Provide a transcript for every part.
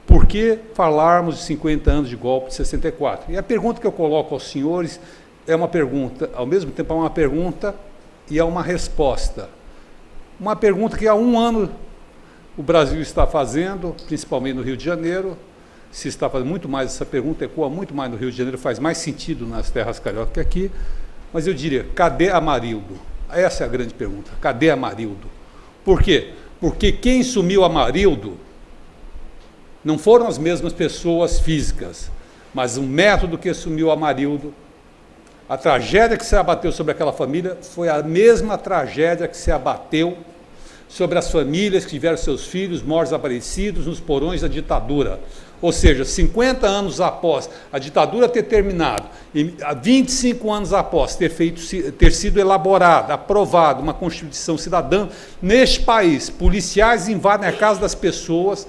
Por que falarmos de 50 anos de golpe de 64? E a pergunta que eu coloco aos senhores é uma pergunta, ao mesmo tempo é uma pergunta e é uma resposta. Uma pergunta que há um ano o Brasil está fazendo, principalmente no Rio de Janeiro, se está fazendo muito mais, essa pergunta ecoa muito mais no Rio de Janeiro, faz mais sentido nas terras cariocas que aqui, mas eu diria, cadê Amarildo? Essa é a grande pergunta, cadê Amarildo? Por quê? Porque quem sumiu Amarildo não foram as mesmas pessoas físicas, mas o método que sumiu Amarildo, a tragédia que se abateu sobre aquela família foi a mesma tragédia que se abateu sobre as famílias que tiveram seus filhos mortos desaparecidos nos porões da ditadura. Ou seja, 50 anos após a ditadura ter terminado, e 25 anos após ter sido elaborada, aprovada uma Constituição cidadã, neste país, policiais invadem a casa das pessoas,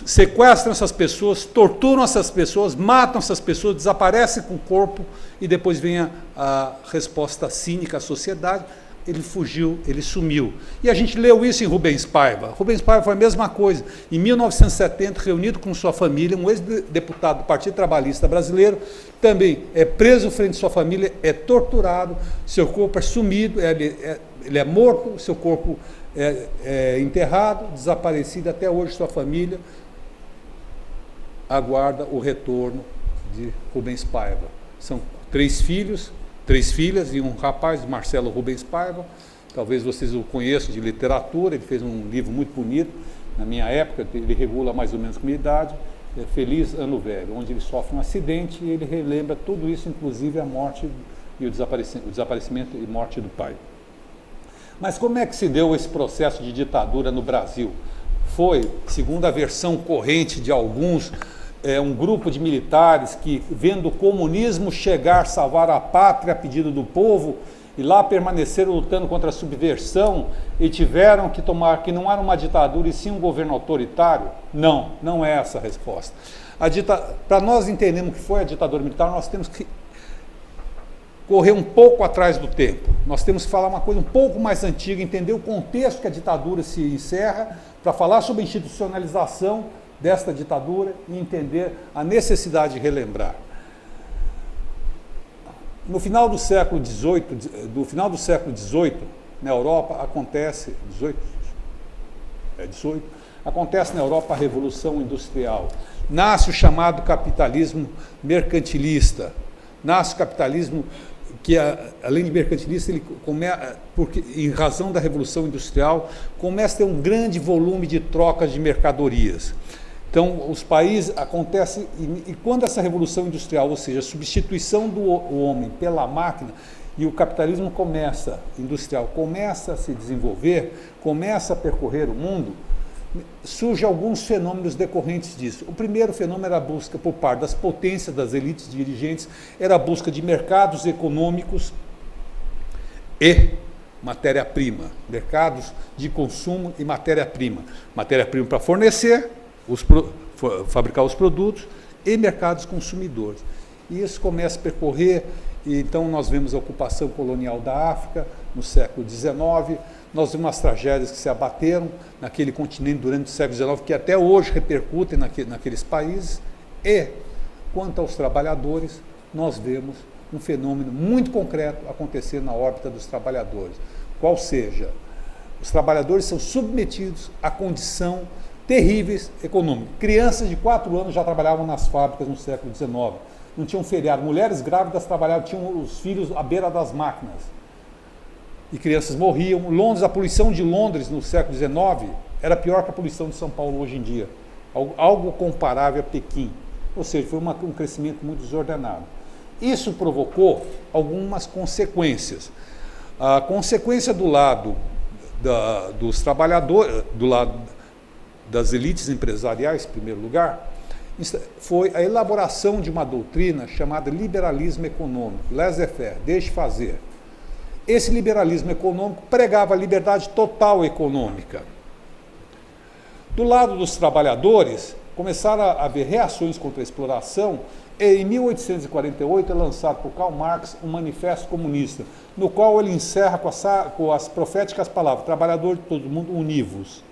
sequestram essas pessoas, torturam essas pessoas, matam essas pessoas, desaparecem com o corpo e depois vem a resposta cínica à sociedade. Ele fugiu, ele sumiu. E a gente leu isso em Rubens Paiva. Rubens Paiva foi a mesma coisa. Em 1970, reunido com sua família, um ex-deputado do Partido Trabalhista Brasileiro, também é preso frente à sua família, é torturado, seu corpo é sumido, ele é morto, seu corpo é enterrado, desaparecido. Até hoje sua família aguarda o retorno de Rubens Paiva. São 3 filhas e um rapaz, Marcelo Rubens Paiva. Talvez vocês o conheçam de literatura, ele fez um livro muito bonito, na minha época, ele regula mais ou menos com a minha idade, Feliz Ano Velho, onde ele sofre um acidente e ele relembra tudo isso, inclusive a morte e o desaparecimento e morte do pai. Mas como é que se deu esse processo de ditadura no Brasil? Foi, segundo a versão corrente de alguns, um grupo de militares que, vendo o comunismo chegar, salvar a pátria a pedido do povo, e lá permaneceram lutando contra a subversão e tiveram que tomar, que não era uma ditadura e sim um governo autoritário? Não, não é essa a resposta. Para nós entendermos o que foi a ditadura militar, nós temos que correr um pouco atrás do tempo. Nós temos que falar uma coisa um pouco mais antiga, entender o contexto que a ditadura se encerra, para falar sobre a institucionalização desta ditadura e entender a necessidade de relembrar. No final do século XVIII, na Europa acontece acontece na Europa a Revolução Industrial. Nasce o chamado capitalismo mercantilista. Nasce o capitalismo que, além de mercantilista, ele porque, em razão da Revolução Industrial, começa a ter um grande volume de trocas de mercadorias. Então, os países acontecem, e quando essa revolução industrial, ou seja, a substituição do homem pela máquina, e o capitalismo industrial começa a se desenvolver, começa a percorrer o mundo, surgem alguns fenômenos decorrentes disso. O primeiro fenômeno era a busca por parte das potências, das elites dirigentes, era a busca de mercados econômicos e matéria-prima, mercados de consumo e matéria-prima. Matéria-prima para fornecer, fabricar os produtos, e mercados consumidores. E isso começa a percorrer, e então nós vemos a ocupação colonial da África no século XIX, nós vemos as tragédias que se abateram naquele continente durante o século XIX, que até hoje repercutem naqueles países, e, quanto aos trabalhadores, nós vemos um fenômeno muito concreto acontecer na órbita dos trabalhadores, qual seja, os trabalhadores são submetidos à condição terríveis econômicas. Crianças de 4 anos já trabalhavam nas fábricas no século XIX. Não tinham feriado. Mulheres grávidas trabalhavam, tinham os filhos à beira das máquinas. E crianças morriam. A poluição de Londres no século XIX era pior que a poluição de São Paulo hoje em dia. Algo comparável a Pequim. Ou seja, foi um crescimento muito desordenado. Isso provocou algumas consequências. A consequência do lado dos trabalhadores, do lado das elites empresariais, em primeiro lugar, foi a elaboração de uma doutrina chamada liberalismo econômico, laissez-faire, deixe fazer. Esse liberalismo econômico pregava a liberdade total econômica. Do lado dos trabalhadores, começaram a haver reações contra a exploração, e em 1848 é lançado por Karl Marx um manifesto comunista, no qual ele encerra com as proféticas palavras: trabalhador de todo mundo, univos.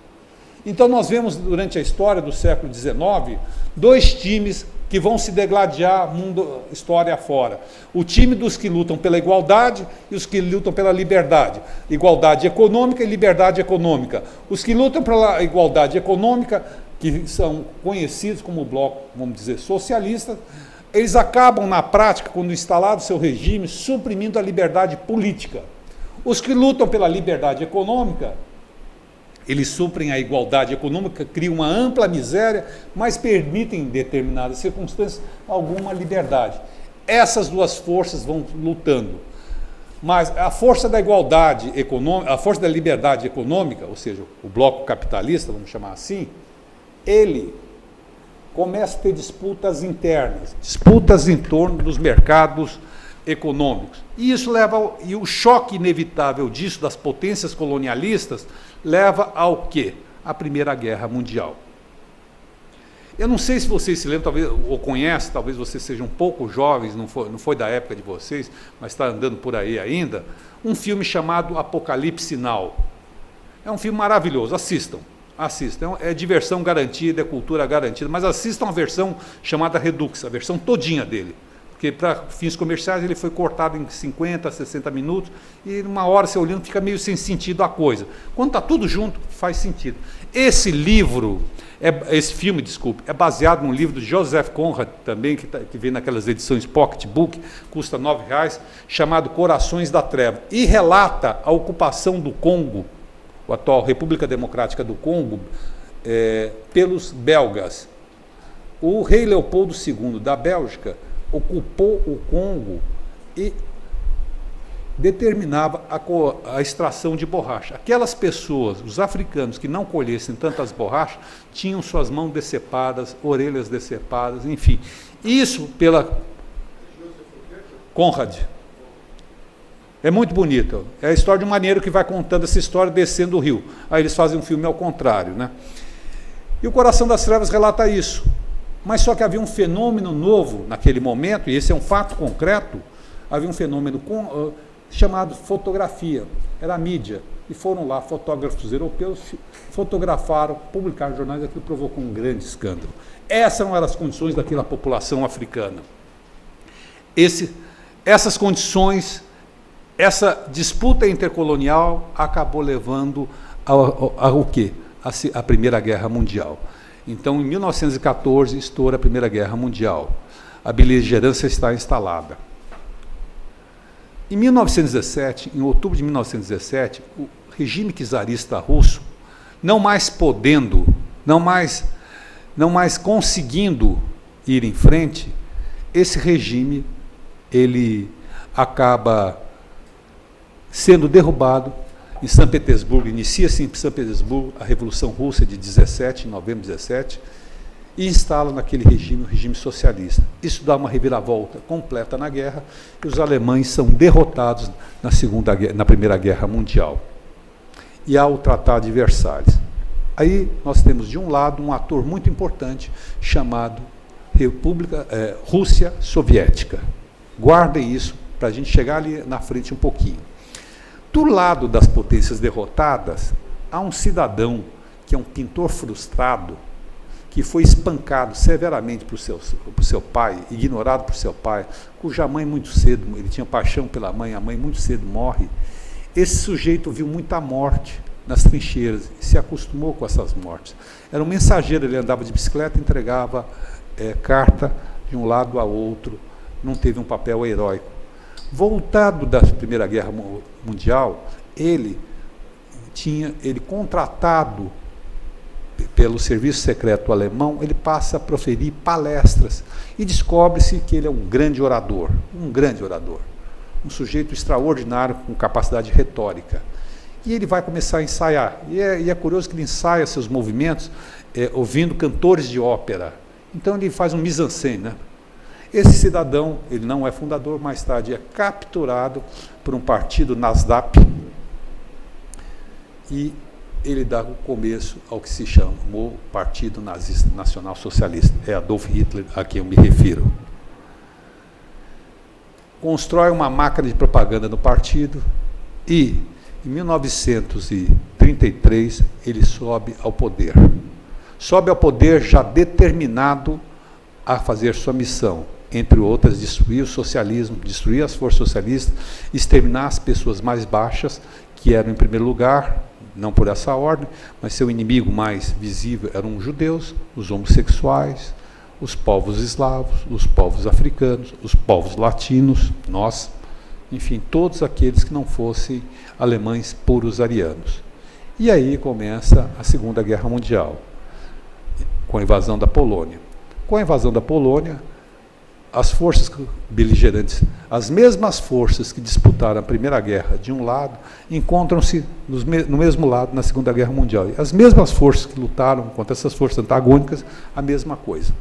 Então nós vemos durante a história do século XIX, dois times que vão se degladiar mundo, história afora. O time dos que lutam pela igualdade e os que lutam pela liberdade. Igualdade econômica e liberdade econômica. Os que lutam pela igualdade econômica, que são conhecidos como o bloco, vamos dizer, socialista, eles acabam, na prática, quando instalado seu regime, suprimindo a liberdade política. Os que lutam pela liberdade econômica, eles suprem a igualdade econômica, criam uma ampla miséria, mas permitem, em determinadas circunstâncias, alguma liberdade. Essas duas forças vão lutando. Mas a força da igualdade econômica, a força da liberdade econômica, ou seja, o bloco capitalista, vamos chamar assim, ele começa a ter disputas internas, disputas em torno dos mercados econômicos. E isso leva e o choque inevitável disso, das potências colonialistas, leva ao quê? À Primeira Guerra Mundial. Eu não sei se vocês se lembram, talvez, ou conhecem, talvez vocês sejam um pouco jovens, não foi da época de vocês, mas está andando por aí ainda, um filme chamado Apocalipse Now. É um filme maravilhoso, assistam. É diversão garantida, é cultura garantida, mas assistam a versão chamada Redux, a versão todinha dele. Porque para fins comerciais ele foi cortado em 50, 60 minutos, e numa hora você olhando fica meio sem sentido a coisa. Quando está tudo junto, faz sentido. Esse filme, é baseado num livro de Joseph Conrad, também, que vem naquelas edições pocketbook, custa R$9, chamado Corações da Treva, e relata a ocupação do Congo, a atual República Democrática do Congo, pelos belgas. O rei Leopoldo II da Bélgica ocupou o Congo e determinava a extração de borracha. Aquelas pessoas, os africanos que não colhessem tantas borrachas, tinham suas mãos decepadas, orelhas decepadas, enfim. Isso pela Conrad. É muito bonito. É a história de um maneiro que vai contando essa história descendo o rio. Aí eles fazem um filme ao contrário, né? E o Coração das Trevas relata isso. Mas só que havia um fenômeno novo naquele momento, e esse é um fato concreto, havia um fenômeno chamado fotografia, era a mídia, e foram lá fotógrafos europeus, fotografaram, publicaram jornais, aquilo provocou um grande escândalo. Essas eram as condições daquela população africana. Essas condições, essa disputa intercolonial acabou levando ao quê? A Primeira Guerra Mundial. Então, em 1914, estoura a Primeira Guerra Mundial. A beligerância está instalada. Em 1917, em outubro de 1917, o regime czarista russo, não mais podendo, não mais conseguindo ir em frente, esse regime ele acaba sendo derrubado em São Petersburgo. Inicia-se em São Petersburgo a Revolução Russa de 17, em novembro de 17, e instala naquele regime o regime socialista. Isso dá uma reviravolta completa na guerra, e os alemães são derrotados na Primeira Guerra Mundial. E há o Tratado de Versalhes. Aí nós temos, de um lado, um ator muito importante chamado Rússia Soviética. Guardem isso para a gente chegar ali na frente um pouquinho. Do lado das potências derrotadas, há um cidadão que é um pintor frustrado, que foi espancado severamente por seu pai, ignorado por seu pai, cuja mãe muito cedo, ele tinha paixão pela mãe, a mãe muito cedo morre. Esse sujeito viu muita morte nas trincheiras e se acostumou com essas mortes. Era um mensageiro, ele andava de bicicleta, entregava carta de um lado a outro, não teve um papel heróico. Voltado da Primeira Guerra Mundial, ele contratado pelo serviço secreto alemão, ele passa a proferir palestras e descobre-se que ele é um grande orador, um sujeito extraordinário com capacidade retórica. E ele vai começar a ensaiar, e é curioso que ele ensaia seus movimentos ouvindo cantores de ópera. Então ele faz um mise-en-scène, né? Esse cidadão, ele não é fundador, mais tarde é capturado por um partido NASDAP e ele dá o começo ao que se chamou Partido Nazista Nacional Socialista. É Adolf Hitler a quem eu me refiro. Constrói uma máquina de propaganda no partido e, em 1913, 1933, ele sobe ao poder. Sobe ao poder já determinado a fazer sua missão, entre outras, destruir o socialismo, destruir as forças socialistas, exterminar as pessoas mais baixas, que eram, em primeiro lugar, não por essa ordem, mas seu inimigo mais visível eram os judeus, os homossexuais, os povos eslavos, os povos africanos, os povos latinos, nós, enfim, todos aqueles que não fossem alemães puros arianos. E aí começa a Segunda Guerra Mundial, com a invasão da Polônia. Com a invasão da Polônia, as forças beligerantes, as mesmas forças que disputaram a Primeira Guerra de um lado, encontram-se no mesmo lado na Segunda Guerra Mundial. E as mesmas forças que lutaram contra essas forças antagônicas, a mesma coisa.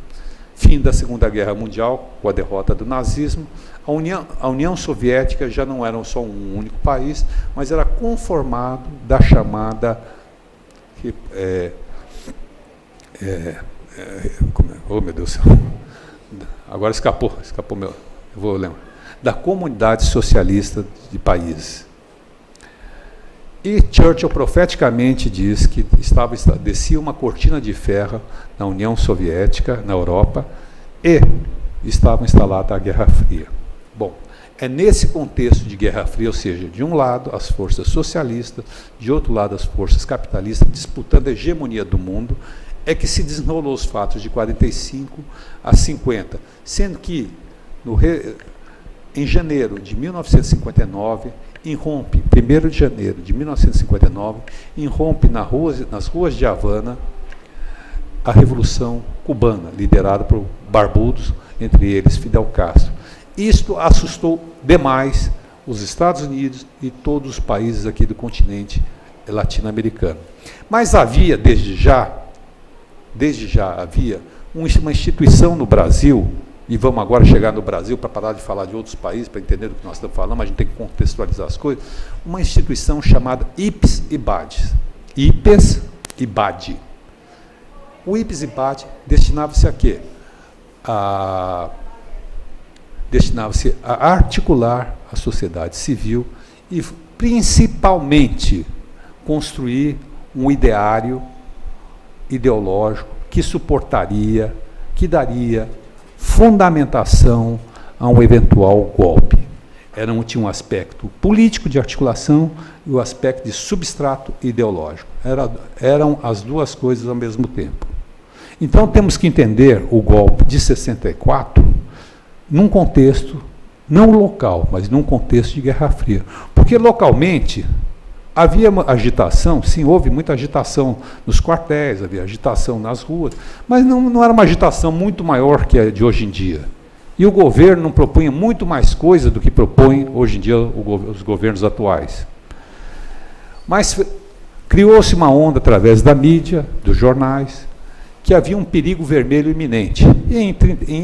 Fim da Segunda Guerra Mundial, com a derrota do nazismo, a União Soviética já não era só um único país, mas era conformado da chamada... oh, meu Deus do céu. Agora escapou meu... Eu vou lembrar. Da Comunidade Socialista de Países. E Churchill profeticamente diz que descia uma cortina de ferro na União Soviética, na Europa, e estava instalada a Guerra Fria. Bom, é nesse contexto de Guerra Fria, ou seja, de um lado as forças socialistas, de outro lado as forças capitalistas, disputando a hegemonia do mundo, é que se desenrolou os fatos de 45 a 50, sendo que em janeiro de 1959, irrompe, 1º de janeiro de 1959, irrompe nas ruas de Havana a Revolução Cubana, liderada por barbudos, entre eles Fidel Castro. Isto assustou demais os Estados Unidos e todos os países aqui do continente latino-americano. Mas havia, desde já havia uma instituição no Brasil, e vamos agora chegar no Brasil para parar de falar de outros países, para entender do que nós estamos falando, mas a gente tem que contextualizar as coisas, uma instituição chamada IPES-IBAD. IPES-IBAD. O IPES-IBAD destinava-se a quê? Destinava-se a articular a sociedade civil e, principalmente, construir um ideário ideológico que suportaria, que daria fundamentação a um eventual golpe. Tinha um aspecto político de articulação e o aspecto de substrato ideológico. Eram as duas coisas ao mesmo tempo. Então temos que entender o golpe de 64 num contexto, não local, mas num contexto de Guerra Fria. Porque localmente havia uma agitação, sim, houve muita agitação nos quartéis, havia agitação nas ruas, mas não era uma agitação muito maior que a de hoje em dia. E o governo não propunha muito mais coisa do que propõem hoje em dia os governos atuais. Mas criou-se uma onda através da mídia, dos jornais, que havia um perigo vermelho iminente. E em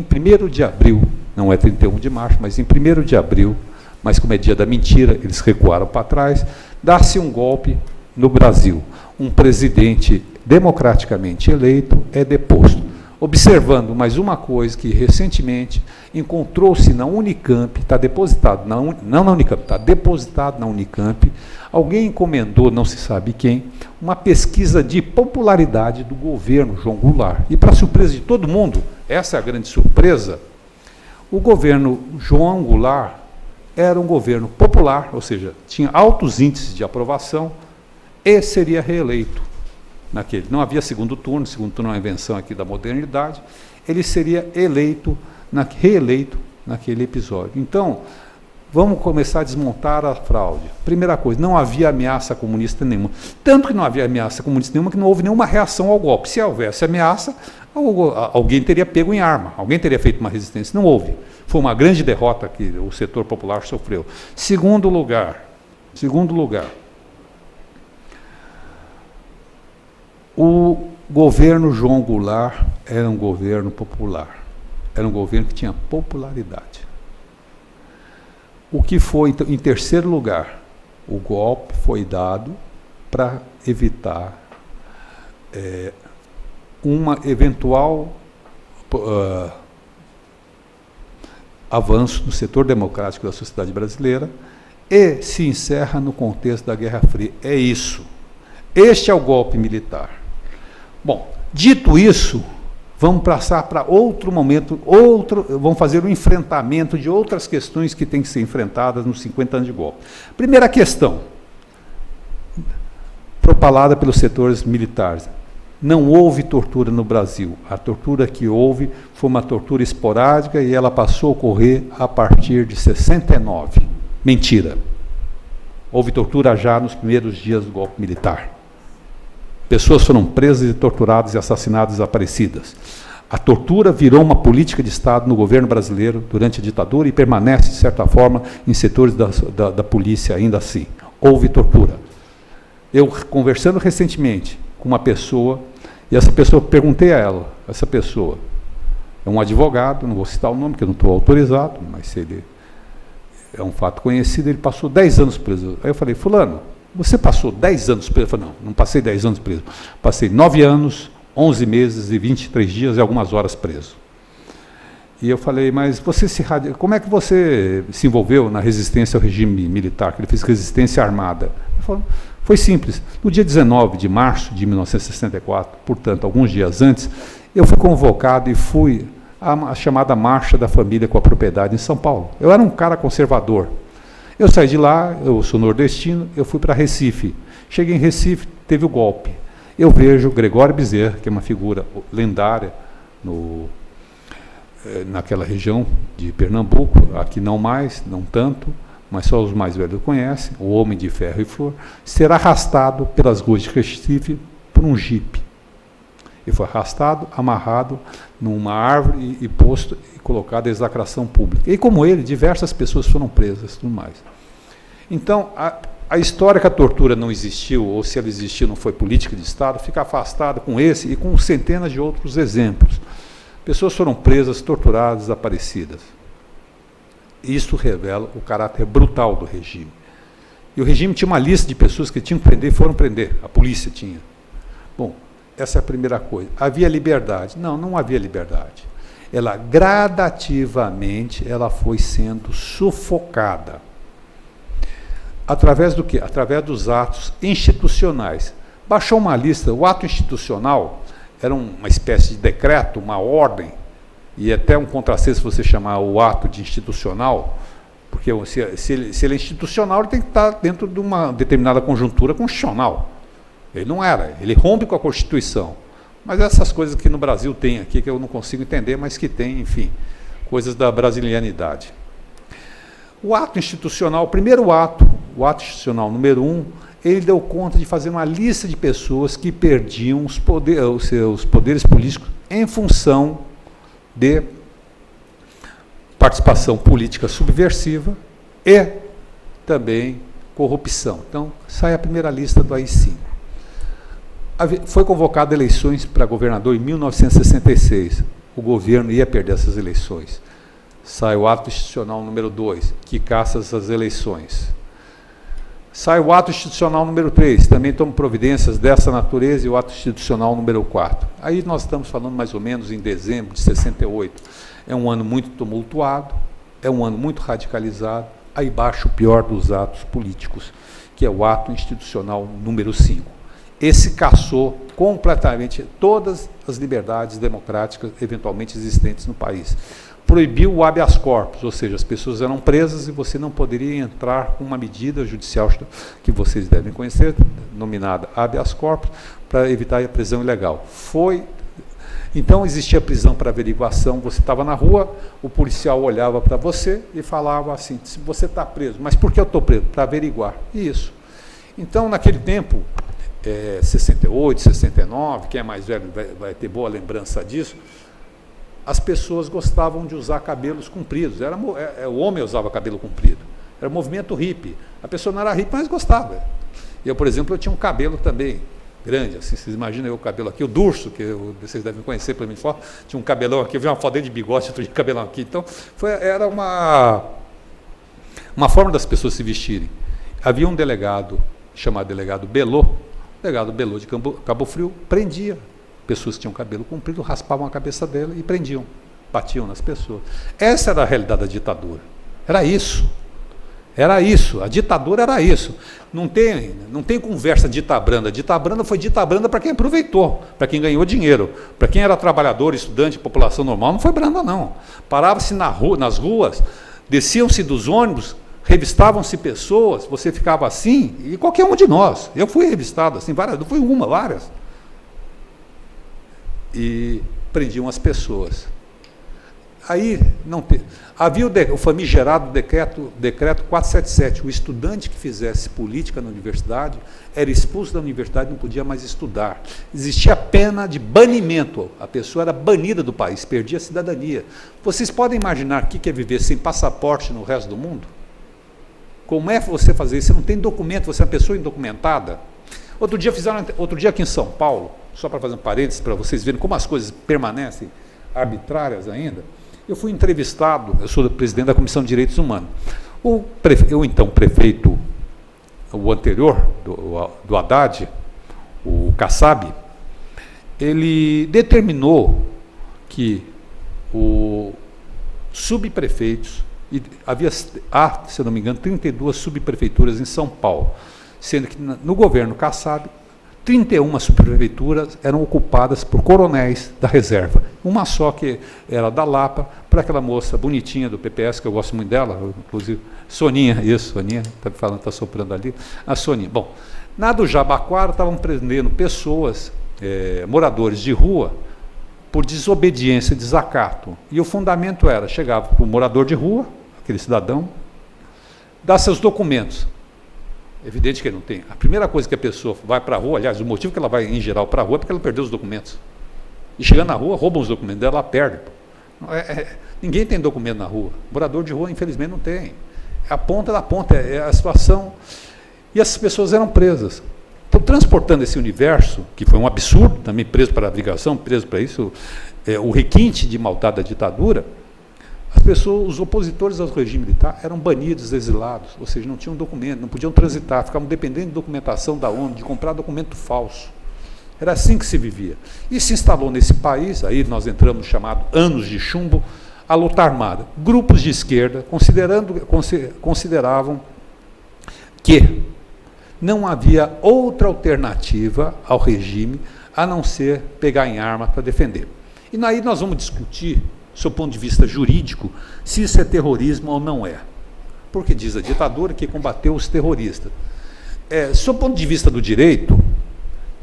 1º de abril, não é 31 de março, mas em 1º de abril, mas como é dia da mentira, eles recuaram para trás, dá-se um golpe no Brasil. Um presidente democraticamente eleito é deposto. Observando mais uma coisa que recentemente encontrou-se na Unicamp, está depositado, não na Unicamp, está depositado na Unicamp, alguém encomendou, não se sabe quem, uma pesquisa de popularidade do governo João Goulart. E para surpresa de todo mundo, essa é a grande surpresa, o governo João Goulart era um governo popular, ou seja, tinha altos índices de aprovação e seria reeleito naquele. Não havia segundo turno é uma invenção aqui da modernidade, ele seria reeleito naquele episódio. Então, vamos começar a desmontar a fraude. Primeira coisa, não havia ameaça comunista nenhuma. Tanto que não havia ameaça comunista nenhuma que não houve nenhuma reação ao golpe. Se houvesse ameaça, alguém teria pego em arma, alguém teria feito uma resistência. Não houve. Foi uma grande derrota que o setor popular sofreu. Segundo lugar, o governo João Goulart era um governo popular, era um governo que tinha popularidade. O que foi, então, em terceiro lugar, o golpe foi dado para evitar uma eventual avanço no setor democrático da sociedade brasileira e se encerra no contexto da Guerra Fria. É isso. Este é o golpe militar. Bom, dito isso, vamos passar para outro momento, vamos fazer um enfrentamento de outras questões que têm que ser enfrentadas nos 50 anos de golpe. Primeira questão, propalada pelos setores militares. Não houve tortura no Brasil. A tortura que houve foi uma tortura esporádica e ela passou a ocorrer a partir de 69. Mentira. Houve tortura já nos primeiros dias do golpe militar. Pessoas foram presas e torturadas e assassinadas e desaparecidas. A tortura virou uma política de Estado no governo brasileiro durante a ditadura e permanece, de certa forma, em setores da polícia ainda assim. Houve tortura. Eu, conversando recentemente com uma pessoa, e essa pessoa, perguntei a ela, essa pessoa é um advogado, não vou citar o nome, porque eu não estou autorizado, mas se ele é um fato conhecido, ele passou 10 anos preso. Aí eu falei, fulano, você passou 10 anos preso? Eu falei, não passei 10 anos preso. Passei 9 anos, 11 meses e 23 dias e algumas horas preso. E eu falei, mas você como é que você se envolveu na resistência ao regime militar? Que ele fez resistência armada. Ele falou, foi simples. No dia 19 de março de 1964, portanto, alguns dias antes, eu fui convocado e fui à chamada Marcha da Família com a Propriedade em São Paulo. Eu era um cara conservador. Eu saí de lá, eu sou nordestino, eu fui para Recife. Cheguei em Recife, teve o golpe. Eu vejo Gregório Bezerra, que é uma figura lendária naquela região de Pernambuco, aqui não mais, não tanto, mas só os mais velhos conhecem, o Homem de Ferro e Flor, ser arrastado pelas ruas de Recife por um jipe. Ele foi arrastado, amarrado numa árvore e posto e colocado à execração pública. E como ele, diversas pessoas foram presas e tudo mais. Então, a história que a tortura não existiu, ou se ela existiu não foi política de Estado, fica afastada com esse e com centenas de outros exemplos. Pessoas foram presas, torturadas, desaparecidas. Isso revela o caráter brutal do regime. E o regime tinha uma lista de pessoas que tinham que prender e foram prender. A polícia tinha. Bom, essa é a primeira coisa. Havia liberdade? Não, não havia liberdade. Ela, gradativamente, ela foi sendo sufocada. Através do quê? Através dos atos institucionais. Baixou uma lista. O ato institucional era uma espécie de decreto, uma ordem, e até um contrassenso você chamar o ato de institucional, porque se ele é institucional, ele tem que estar dentro de uma determinada conjuntura constitucional. Ele não era, ele rompe com a Constituição. Mas essas coisas que no Brasil tem aqui, que eu não consigo entender, mas que tem, enfim, coisas da brasilianidade. O ato institucional, o primeiro ato, o ato institucional número 1, ele deu conta de fazer uma lista de pessoas que perdiam os seus poderes políticos em função de participação política subversiva e também corrupção. Então, sai a primeira lista do AI-5. Foi convocada eleições para governador em 1966. O governo ia perder essas eleições. Sai o ato institucional número 2, que caça essas eleições. Sai o ato institucional número 3, também toma providências dessa natureza, e o ato institucional número 4. Aí nós estamos falando mais ou menos em dezembro de 68. É um ano muito tumultuado, é um ano muito radicalizado, aí baixa o pior dos atos políticos, que é o ato institucional número 5. Esse caçou completamente todas as liberdades democráticas eventualmente existentes no país. Proibiu o habeas corpus, ou seja, as pessoas eram presas e você não poderia entrar com uma medida judicial que vocês devem conhecer, nominada habeas corpus, para evitar a prisão ilegal. Então existia prisão para averiguação, você estava na rua, o policial olhava para você e falava assim, se você está preso, mas por que eu estou preso? Para averiguar. Isso. Então, naquele tempo, 68, 69, quem é mais velho vai ter boa lembrança disso, as pessoas gostavam de usar cabelos compridos. O homem usava cabelo comprido. Era um movimento hippie. A pessoa não era hippie, mas gostava. Eu, por exemplo, eu tinha um cabelo também grande. Assim, vocês imaginam eu o cabelo aqui, o Durso, que vocês devem conhecer pela minha foto, tinha um cabelão aqui, eu vi uma foto dele de bigode, outro de cabelão aqui. Então, era uma forma das pessoas se vestirem. Havia um delegado, chamado delegado Belô, de Cabo Frio, prendia pessoas que tinham cabelo comprido, raspavam a cabeça dela e prendiam, batiam nas pessoas. Essa era a realidade da ditadura. Era isso. Era isso, a ditadura era isso. Não tem conversa dita branda. Dita branda foi dita branda para quem aproveitou, para quem ganhou dinheiro. Para quem era trabalhador, estudante, população normal, não foi branda, não. Parava-se nas ruas, desciam-se dos ônibus, revistavam-se pessoas, você ficava assim, e qualquer um de nós. Eu fui revistado assim, várias, não foi uma, várias. E prendiam as pessoas. Aí havia o famigerado decreto 477. O estudante que fizesse política na universidade era expulso da universidade, não podia mais estudar. Existia pena de banimento. A pessoa era banida do país, perdia a cidadania. Vocês podem imaginar o que é viver sem passaporte no resto do mundo? Como é você fazer isso? Você não tem documento, você é uma pessoa indocumentada. Outro dia aqui em São Paulo, só para fazer um parênteses, para vocês verem como as coisas permanecem arbitrárias ainda, eu fui entrevistado, eu sou presidente da Comissão de Direitos Humanos. O então prefeito, o anterior, do Haddad, o Kassab, ele determinou que os subprefeitos, há, se eu não me engano, 32 subprefeituras em São Paulo, sendo que no governo Kassab, 31 subprefeituras eram ocupadas por coronéis da reserva. Uma só que era da Lapa, para aquela moça bonitinha do PPS, que eu gosto muito dela, inclusive, Soninha, isso, Soninha, está me falando, está soprando ali, a Soninha. Bom, na do Jabaquara estavam prendendo pessoas, moradores de rua, por desobediência, desacato. E o fundamento era, chegava para o morador de rua, aquele cidadão, dar seus documentos. Evidente que ele não tem. A primeira coisa que a pessoa vai para a rua, aliás, o motivo que ela vai, em geral, para a rua é porque ela perdeu os documentos. E chegando na rua, roubam os documentos dela, ela perde. Ninguém tem documento na rua. Morador de rua, infelizmente, não tem. É a ponta da ponta, é a situação. E essas pessoas eram presas. Então, transportando esse universo, que foi um absurdo, também preso para a abrigação, preso para isso, o requinte de maldade da ditadura, as pessoas, os opositores ao regime militar eram banidos, exilados, ou seja, não tinham documento, não podiam transitar, ficavam dependendo de documentação da ONU, de comprar documento falso. Era assim que se vivia. E se instalou nesse país, aí nós entramos no chamado anos de chumbo, a luta armada. Grupos de esquerda consideravam que não havia outra alternativa ao regime a não ser pegar em arma para defender. E aí nós vamos discutir, do ponto de vista jurídico, se isso é terrorismo ou não é. Porque diz a ditadura que combateu os terroristas. Do ponto de vista do direito,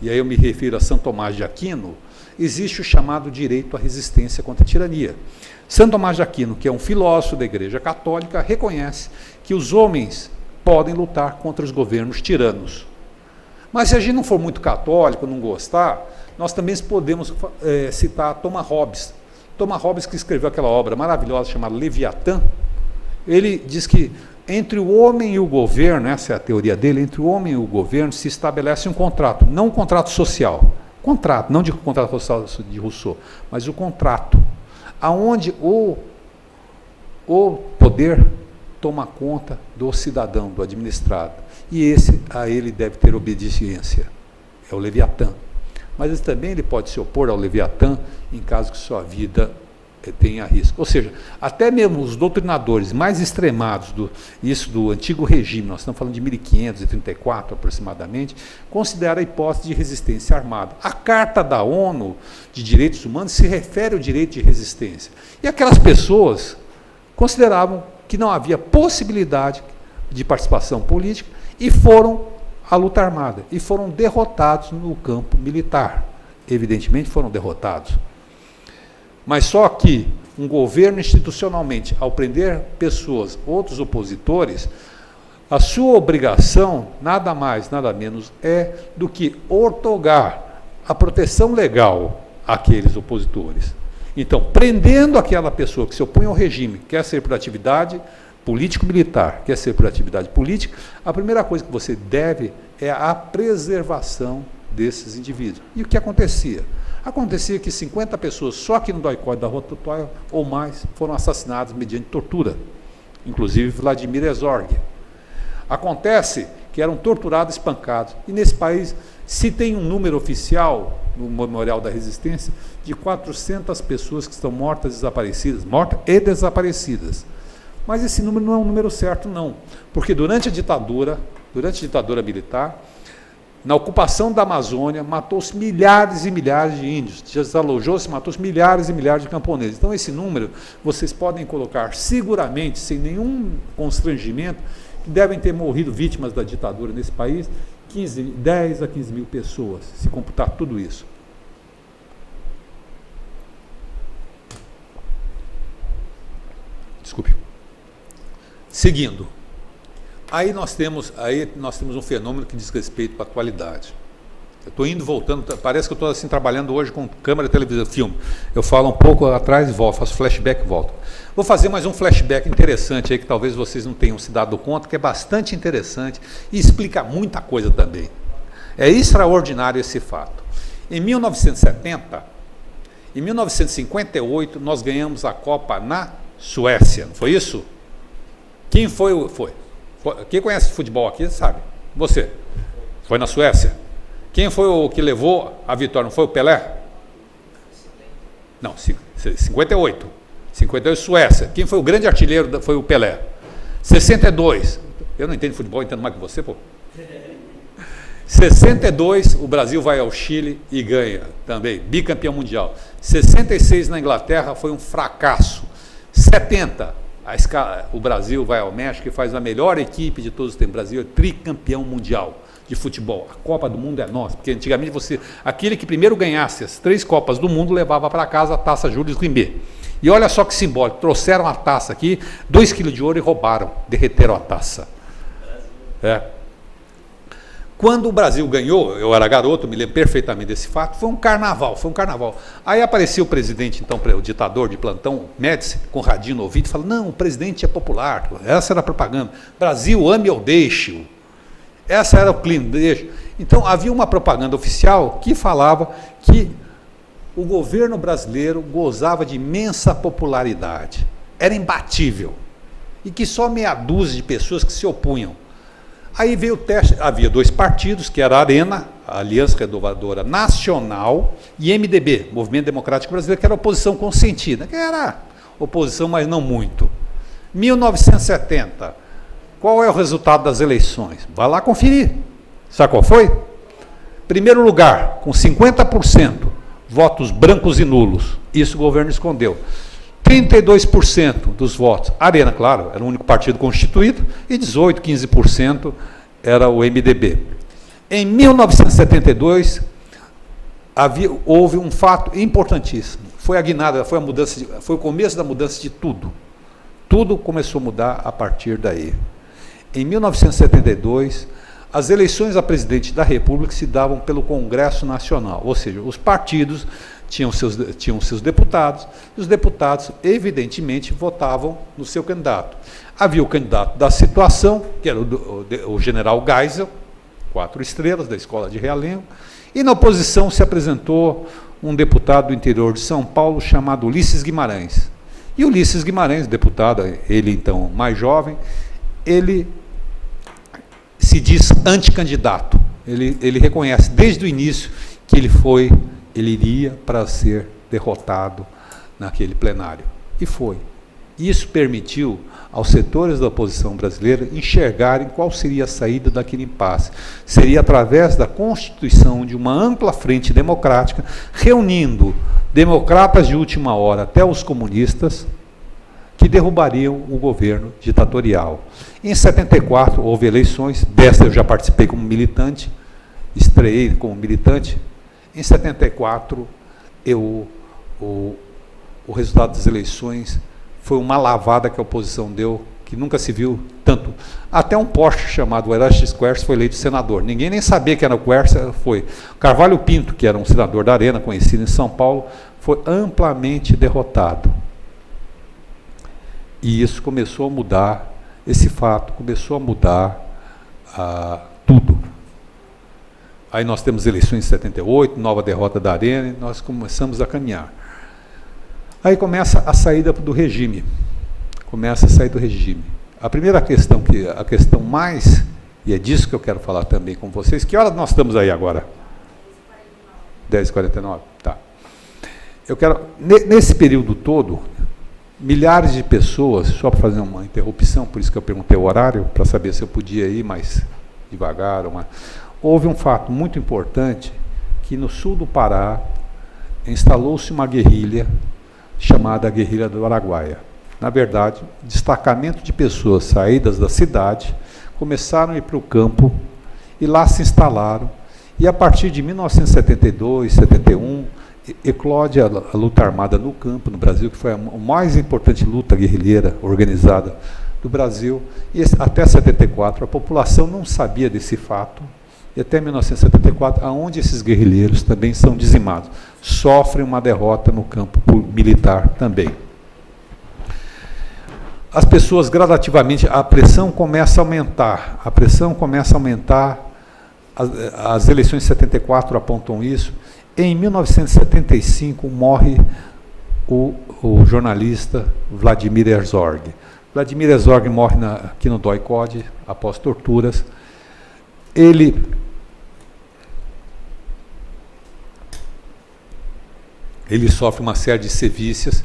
e aí eu me refiro a São Tomás de Aquino, existe o chamado direito à resistência contra a tirania. São Tomás de Aquino, que é um filósofo da Igreja Católica, reconhece que os homens podem lutar contra os governos tiranos. Mas se a gente não for muito católico, não gostar, nós também podemos citar Thomas Hobbes. Thomas Hobbes, que escreveu aquela obra maravilhosa chamada Leviatã, ele diz que entre o homem e o governo, essa é a teoria dele, entre o homem e o governo se estabelece um contrato, não um contrato social, contrato, não de contrato social de Rousseau, mas o contrato, aonde o poder toma conta do cidadão, do administrado, e a ele deve ter obediência, é o Leviatã. Mas também ele pode se opor ao Leviatã em caso que sua vida tenha risco. Ou seja, até mesmo os doutrinadores mais extremados do antigo regime, nós estamos falando de 1534 aproximadamente, consideram a hipótese de resistência armada. A Carta da ONU de Direitos Humanos se refere ao direito de resistência. E aquelas pessoas consideravam que não havia possibilidade de participação política e foram à luta armada, e foram derrotados no campo militar. Evidentemente foram derrotados. Mas só que um governo institucionalmente, ao prender pessoas, outros opositores, a sua obrigação, nada mais, nada menos, é do que outorgar a proteção legal àqueles opositores. Então, prendendo aquela pessoa que se opõe ao regime, quer ser por atividade político-militar, quer ser por atividade política, a primeira coisa que você deve é a preservação desses indivíduos. E o que acontecia? Acontecia que 50 pessoas, só aqui no DOI-CODE da Rua Tutóia, ou mais, foram assassinadas mediante tortura, inclusive Vladimir Herzog. Acontece que eram torturados, espancados. E nesse país se tem um número oficial, no Memorial da Resistência, de 400 pessoas que estão mortas e desaparecidas, Mas esse número não é um número certo, não. Porque durante a ditadura militar, na ocupação da Amazônia, matou-se milhares e milhares de índios, desalojou-se, matou-se milhares e milhares de camponeses. Então, esse número, vocês podem colocar seguramente, sem nenhum constrangimento, que devem ter morrido vítimas da ditadura nesse país, 10 a 15 mil pessoas, se computar tudo isso. Desculpe. Seguindo. Aí nós temos um fenômeno que diz respeito à atualidade. Eu estou indo, voltando, parece que eu estou assim, trabalhando hoje com câmera, televisão, filme. Eu falo um pouco atrás e volto, faço flashback e volto. Vou fazer mais um flashback interessante aí, que talvez vocês não tenham se dado conta, que é bastante interessante e explica muita coisa também. É extraordinário esse fato. Em 1970, em 1958, nós ganhamos a Copa na Suécia, não foi isso? Quem foi? Quem conhece futebol aqui sabe. Você. Foi na Suécia. Quem foi o que levou a vitória? Não foi o Pelé? Não, 58. 58 Suécia. Quem foi o grande artilheiro? Foi o Pelé. 62. Eu não entendo futebol, entendo mais que você, pô. 62, o Brasil vai ao Chile e ganha também, bicampeão mundial. 66 na Inglaterra foi um fracasso. 70, o Brasil vai ao México e faz a melhor equipe de todos os tempos. O Brasil é tricampeão mundial de futebol. A Copa do Mundo é nossa, porque antigamente aquele que primeiro ganhasse as 3 Copas do Mundo levava para casa a taça Jules Rimet. E olha só que simbólico, trouxeram a taça aqui, 2 quilos de ouro e roubaram, derreteram a taça. Quando o Brasil ganhou, eu era garoto, me lembro perfeitamente desse fato, foi um carnaval. Aí apareceu o presidente, então, o ditador de plantão, Médici, com radinho no ouvido, e falou, não, o presidente é popular, essa era a propaganda, Brasil, ame ou deixe-o. Essa era o clima, deixe. Então, havia uma propaganda oficial que falava que o governo brasileiro gozava de imensa popularidade, era imbatível, e que só meia dúzia de pessoas que se opunham. Aí veio o teste, havia 2 partidos, que era a Arena, a Aliança Renovadora Nacional, e MDB, Movimento Democrático Brasileiro, que era a oposição consentida, que era oposição, mas não muito. 1970, qual é o resultado das eleições? Vai lá conferir. Sabe qual foi? Primeiro lugar, com 50%, votos brancos e nulos. Isso o governo escondeu. 32% dos votos, Arena, claro, era o único partido constituído, e 18%, 15% era o MDB. Em 1972, houve um fato importantíssimo. Foi a guinada, foi o começo da mudança de tudo. Tudo começou a mudar a partir daí. Em 1972, as eleições a presidente da República se davam pelo Congresso Nacional, ou seja, os partidos tinham seus deputados, e os deputados, evidentemente, votavam no seu candidato. Havia o candidato da situação, que era o general Geisel, 4 estrelas, da Escola de Realengo, e na oposição se apresentou um deputado do interior de São Paulo, chamado Ulisses Guimarães. E Ulisses Guimarães, deputado, ele então mais jovem, ele se diz anticandidato. Ele reconhece desde o início que ele iria para ser derrotado naquele plenário. E foi. Isso permitiu aos setores da oposição brasileira enxergarem qual seria a saída daquele impasse. Seria através da constituição de uma ampla frente democrática, reunindo democratas de última hora até os comunistas, que derrubariam o governo ditatorial. Em 74 houve eleições, desta eu já participei como militante, estreiei como militante. Em 74, o resultado das eleições foi uma lavada que a oposição deu, que nunca se viu tanto. Até um poste chamado Erastes Quercia foi eleito senador. Ninguém nem sabia que era o Quercia, foi. Carvalho Pinto, que era um senador da Arena, conhecido em São Paulo, foi amplamente derrotado. E isso começou a mudar, esse fato começou a mudar tudo. Aí nós temos eleições em 78, nova derrota da Arena, e nós começamos a caminhar. Aí começa a saída do regime. Começa a sair do regime. A primeira questão, a questão mais, e é disso que eu quero falar também com vocês, que hora nós estamos aí agora? 10h49. Tá. Eu quero, nesse período todo, milhares de pessoas, só para fazer uma interrupção, por isso que eu perguntei o horário, para saber se eu podia ir mais devagar. Houve um fato muito importante, que no sul do Pará instalou-se uma guerrilha chamada Guerrilha do Araguaia. Na verdade, destacamento de pessoas saídas da cidade começaram a ir para o campo e lá se instalaram. E a partir de 1972, 71, eclode a luta armada no campo, no Brasil, que foi a mais importante luta guerrilheira organizada do Brasil. E até 74, a população não sabia desse fato. E até 1974, aonde esses guerrilheiros também são dizimados, sofrem uma derrota no campo militar também. As pessoas gradativamente, a pressão começa a aumentar, as eleições de 74 apontam isso. Em 1975 morre o jornalista Vladimir Herzog. Vladimir Herzog morre aqui no DOI-CODE, após torturas. Ele sofre uma série de sevícias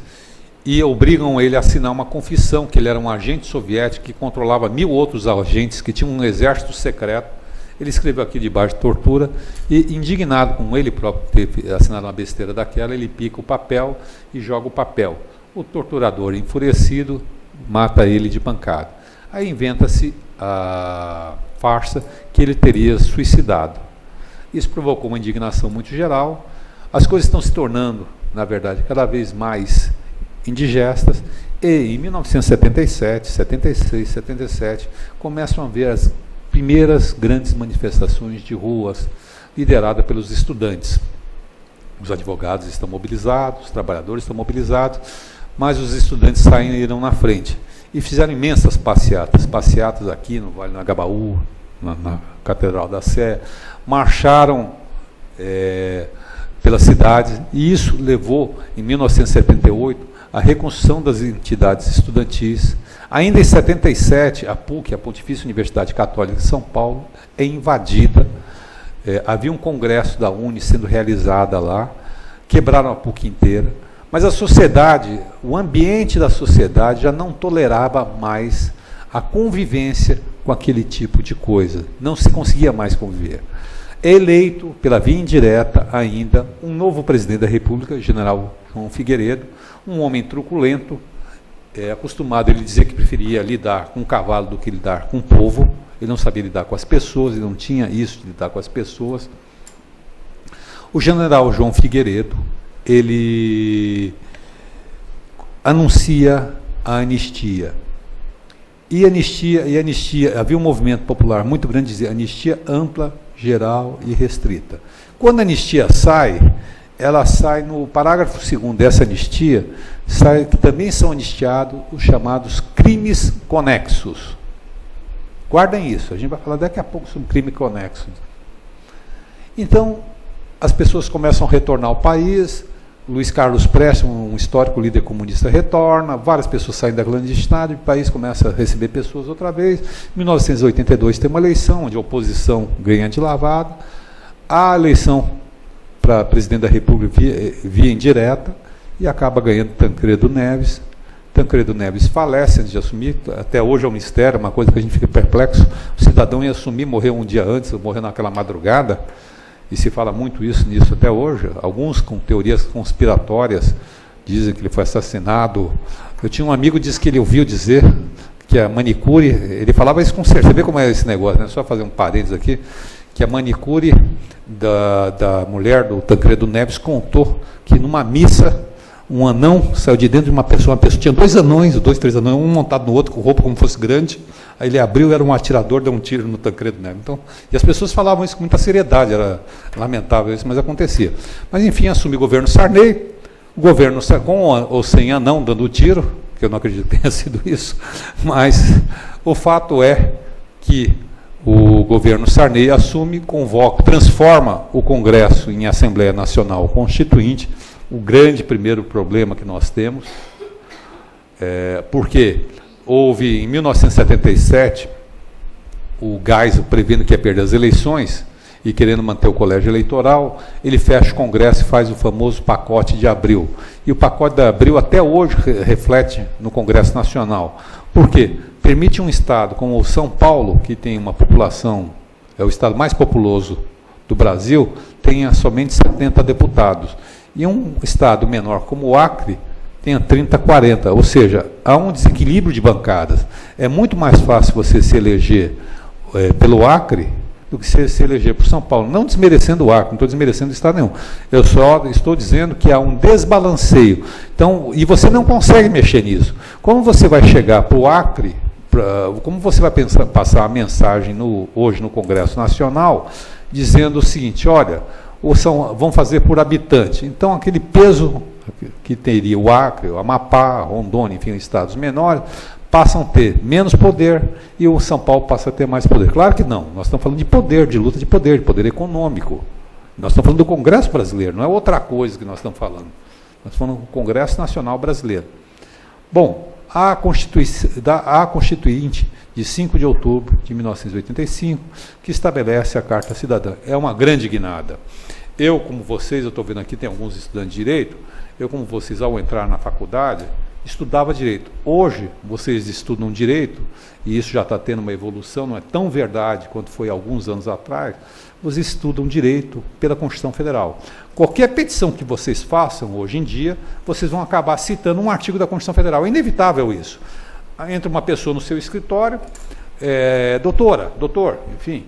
e obrigam ele a assinar uma confissão que ele era um agente soviético que controlava 1000 outros agentes, que tinha um exército secreto. Ele escreveu aqui debaixo de tortura e, indignado com ele próprio ter assinado uma besteira daquela, ele pica o papel e joga o papel. O torturador, enfurecido, mata ele de pancada. Aí inventa-se a farsa que ele teria suicidado. Isso provocou uma indignação muito geral. As coisas estão se tornando, na verdade, cada vez mais indigestas, e em 1977, 76, 77, começam a haver as primeiras grandes manifestações de ruas, lideradas pelos estudantes. Os advogados estão mobilizados, os trabalhadores estão mobilizados, mas os estudantes saíram na frente e fizeram imensas passeatas aqui no Vale do Agabaú, na Catedral da Sé, marcharam pela cidade, e isso levou, em 1978, à reconstrução das entidades estudantis. Ainda em 77, a PUC, a Pontifícia Universidade Católica de São Paulo, é invadida. Havia um congresso da UNE sendo realizado lá, quebraram a PUC inteira, mas a sociedade, o ambiente da sociedade já não tolerava mais a convivência com aquele tipo de coisa, não se conseguia mais conviver. É eleito, pela via indireta ainda, um novo presidente da República, general João Figueiredo, um homem truculento, acostumado, ele dizia que preferia lidar com o cavalo do que lidar com o povo, ele não sabia lidar com as pessoas, ele não tinha isso de lidar com as pessoas. O general João Figueiredo, ele anuncia a anistia. E anistia, havia um movimento popular muito grande, dizia anistia ampla, geral e restrita. Quando a anistia sai, ela sai no parágrafo 2º dessa anistia, sai que também são anistiados os chamados crimes conexos. Guardem isso, a gente vai falar daqui a pouco sobre crime conexo. Então, as pessoas começam a retornar ao país, Luiz Carlos Prestes, um histórico líder comunista, retorna, várias pessoas saem da clandestinidade, o país começa a receber pessoas outra vez. Em 1982 tem uma eleição, onde a oposição ganha de lavada, a eleição para presidente da República via indireta, e acaba ganhando Tancredo Neves. Tancredo Neves falece antes de assumir, até hoje é um mistério, uma coisa que a gente fica perplexo. O cidadão ia assumir, morreu um dia antes, morreu naquela madrugada, e se fala muito nisso até hoje. Alguns com teorias conspiratórias dizem que ele foi assassinado. Eu tinha um amigo que disse que ele ouviu dizer que a manicure, ele falava isso com certeza, você vê como é esse negócio, né? Só fazer um parênteses aqui, que a manicure da mulher do Tancredo Neves contou que numa missa um anão saiu de dentro de uma pessoa tinha 2 anões, 2, 3 anões, um montado no outro com roupa como fosse grande, aí ele abriu, era um atirador, deu um tiro no Tancredo Neves. Então, e as pessoas falavam isso com muita seriedade, era lamentável isso, mas acontecia. Mas enfim, assumiu o governo Sarney, o governo com ou sem anão dando o tiro, que eu não acredito que tenha sido isso, mas o fato é que o governo Sarney assume, convoca, transforma o Congresso em Assembleia Nacional Constituinte, o grande primeiro problema que nós temos, porque houve, em 1977, o Geisel, prevendo que ia perder as eleições, e querendo manter o colégio eleitoral, ele fecha o Congresso e faz o famoso pacote de Abril. E o pacote de Abril até hoje reflete no Congresso Nacional. Por quê? Permite um estado como o São Paulo, que tem uma população, é o estado mais populoso do Brasil, tenha somente 70 deputados. E um estado menor como o Acre tenha 30, 40. Ou seja, há um desequilíbrio de bancadas. É muito mais fácil você se eleger pelo Acre do que se eleger por São Paulo. Não desmerecendo o Acre, não estou desmerecendo o estado nenhum. Eu só estou dizendo que há um desbalanceio. Então, e você não consegue mexer nisso. Como você vai chegar para o Acre, como você vai passar a mensagem hoje no Congresso Nacional, dizendo o seguinte, olha, vão fazer por habitante. Então, aquele peso que teria o Acre, o Amapá, Rondônia, enfim, estados menores, passam a ter menos poder e o São Paulo passa a ter mais poder. Claro que não, nós estamos falando de poder, de luta de poder econômico. Nós estamos falando do Congresso Brasileiro, não é outra coisa que nós estamos falando. Nós estamos falando do Congresso Nacional Brasileiro. Bom, a Constituinte de 5 de outubro de 1985, que estabelece a Carta Cidadã. É uma grande guinada. Eu, como vocês, eu estou vendo aqui, tem alguns estudantes de Direito, eu, como vocês, ao entrar na faculdade, estudava Direito. Hoje, vocês estudam Direito, e isso já está tendo uma evolução, não é tão verdade quanto foi alguns anos atrás, vocês estudam Direito pela Constituição Federal. Qualquer petição que vocês façam hoje em dia, vocês vão acabar citando um artigo da Constituição Federal. É inevitável isso. Entra uma pessoa no seu escritório, doutor, enfim,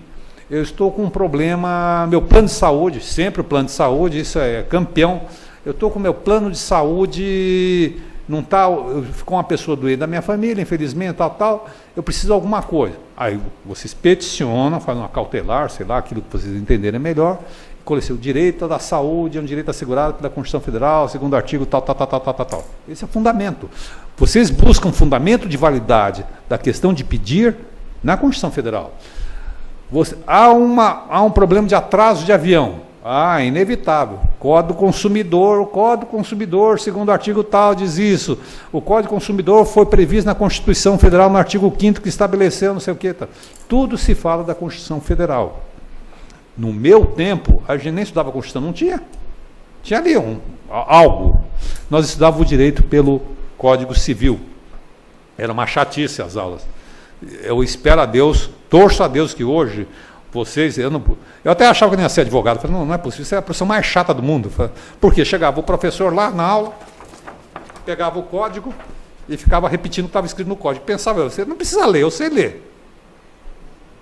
eu estou com um problema, meu plano de saúde, sempre o plano de saúde, isso é campeão, eu estou com meu plano de saúde, não está, ficou uma pessoa doente da minha família, infelizmente, tal, eu preciso de alguma coisa. Aí vocês peticionam, fazem uma cautelar, sei lá, aquilo que vocês entenderem melhor, o direito da saúde é um direito assegurado pela Constituição Federal, segundo artigo tal. Esse é o fundamento. Vocês buscam fundamento de validade da questão de pedir na Constituição Federal. Há um problema de atraso de avião. É inevitável. Código Consumidor, segundo artigo tal, diz isso. O Código Consumidor foi previsto na Constituição Federal, no artigo 5º, que estabeleceu não sei o que. Tá. Tudo se fala da Constituição Federal. No meu tempo, a gente nem estudava a Constituição, não tinha. Tinha ali algo. Nós estudávamos o direito pelo Código Civil. Era uma chatice as aulas. Eu espero a Deus, torço a Deus que hoje vocês... Eu até achava que eu não ia ser advogado. Eu falei, não é possível, isso é a profissão mais chata do mundo. Porque chegava o professor lá na aula, pegava o código e ficava repetindo o que estava escrito no código. Pensava, você não precisa ler, eu sei ler.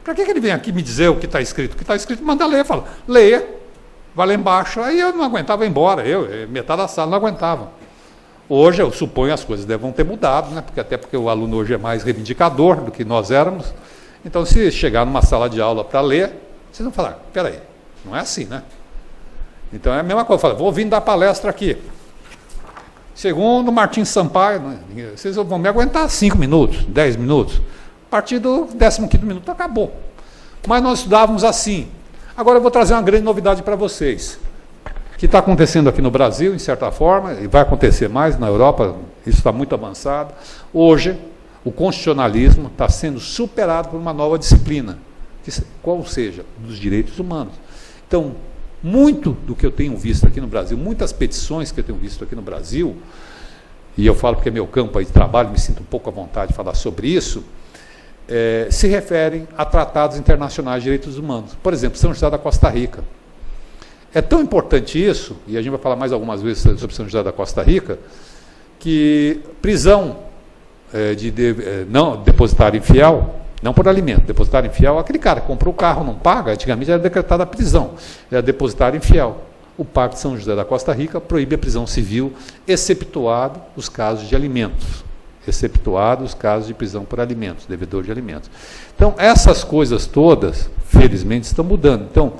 Para que ele vem aqui me dizer o que está escrito? O que está escrito, manda ler. Fala, leia, vai lá embaixo. Aí eu não aguentava ir embora, metade da sala não aguentava. Hoje, eu suponho, as coisas devem ter mudado, né? Até porque o aluno hoje é mais reivindicador do que nós éramos. Então, se chegar numa sala de aula para ler, vocês vão falar, peraí, não é assim, né? Então, é a mesma coisa. Vou vir dar palestra aqui. Segundo Martim Sampaio, né? Vocês vão me aguentar 5 minutos, 10 minutos. A partir do 15º minuto acabou. Mas nós estudávamos assim. Agora eu vou trazer uma grande novidade para vocês, que está acontecendo aqui no Brasil, em certa forma, e vai acontecer mais na Europa, isso está muito avançado. Hoje, o constitucionalismo está sendo superado por uma nova disciplina, qual seja, dos direitos humanos. Então, muito do que eu tenho visto aqui no Brasil, muitas petições que eu tenho visto aqui no Brasil, e eu falo porque é meu campo aí de trabalho, me sinto um pouco à vontade de falar sobre isso, se referem a tratados internacionais de direitos humanos. Por exemplo, São José da Costa Rica. É tão importante isso, e a gente vai falar mais algumas vezes sobre São José da Costa Rica, que prisão não depositário infiel, não por alimento, depositário infiel, aquele cara que comprou o carro, não paga, antigamente era decretada a prisão, era depositário infiel. O Pacto de São José da Costa Rica proíbe a prisão civil, exceptuado os casos de alimentos. Exceptuado os casos de prisão por alimentos, devedor de alimentos. Então, essas coisas todas, felizmente, estão mudando. Então,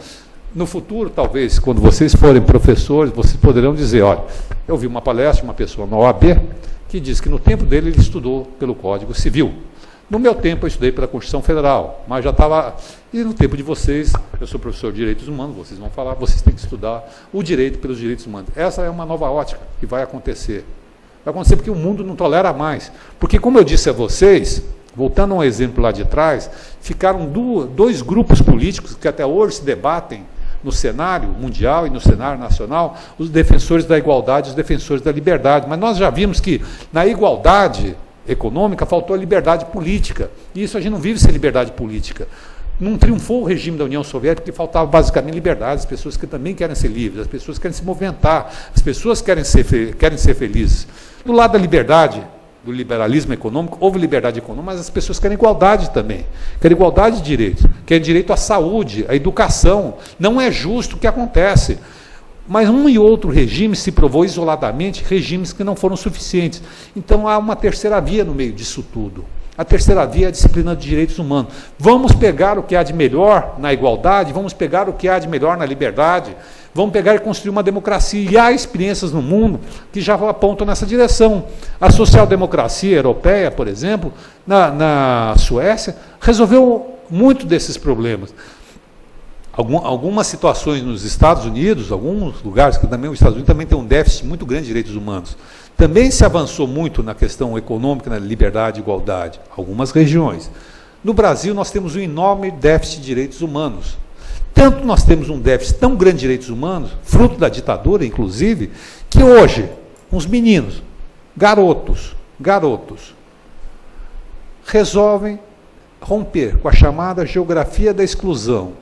no futuro, talvez, quando vocês forem professores, vocês poderão dizer, olha, eu vi uma palestra de uma pessoa na OAB que diz que no tempo dele ele estudou pelo Código Civil. No meu tempo eu estudei pela Constituição Federal, mas já estava... E no tempo de vocês, eu sou professor de Direitos Humanos, vocês vão falar, vocês têm que estudar o direito pelos direitos humanos. Essa é uma nova ótica que vai acontecer. Vai acontecer porque o mundo não tolera mais. Porque, como eu disse a vocês, voltando a um exemplo lá de trás, ficaram dois grupos políticos que até hoje se debatem no cenário mundial e no cenário nacional, os defensores da igualdade e os defensores da liberdade. Mas nós já vimos que na igualdade econômica faltou a liberdade política. E isso a gente não vive sem liberdade política. Não triunfou o regime da União Soviética porque faltava basicamente liberdade, as pessoas que também querem ser livres, as pessoas querem se movimentar, as pessoas querem ser felizes. Do lado da liberdade, do liberalismo econômico, houve liberdade econômica, mas as pessoas querem igualdade também. Querem igualdade de direitos, querem direito à saúde, à educação. Não é justo o que acontece. Mas um e outro regime se provou isoladamente regimes que não foram suficientes. Então há uma terceira via no meio disso tudo. A terceira via é a disciplina de direitos humanos. Vamos pegar o que há de melhor na igualdade, vamos pegar o que há de melhor na liberdade, vamos pegar e construir uma democracia. E há experiências no mundo que já apontam nessa direção. A social-democracia europeia, por exemplo, na Suécia, resolveu muito desses problemas. Algumas situações nos Estados Unidos, alguns lugares que também os Estados Unidos também tem um déficit muito grande de direitos humanos. Também se avançou muito na questão econômica, na liberdade e igualdade, algumas regiões. No Brasil, nós temos um enorme déficit de direitos humanos. Tanto nós temos um déficit tão grande de direitos humanos, fruto da ditadura, inclusive, que hoje, uns meninos, garotos, resolvem romper com a chamada geografia da exclusão.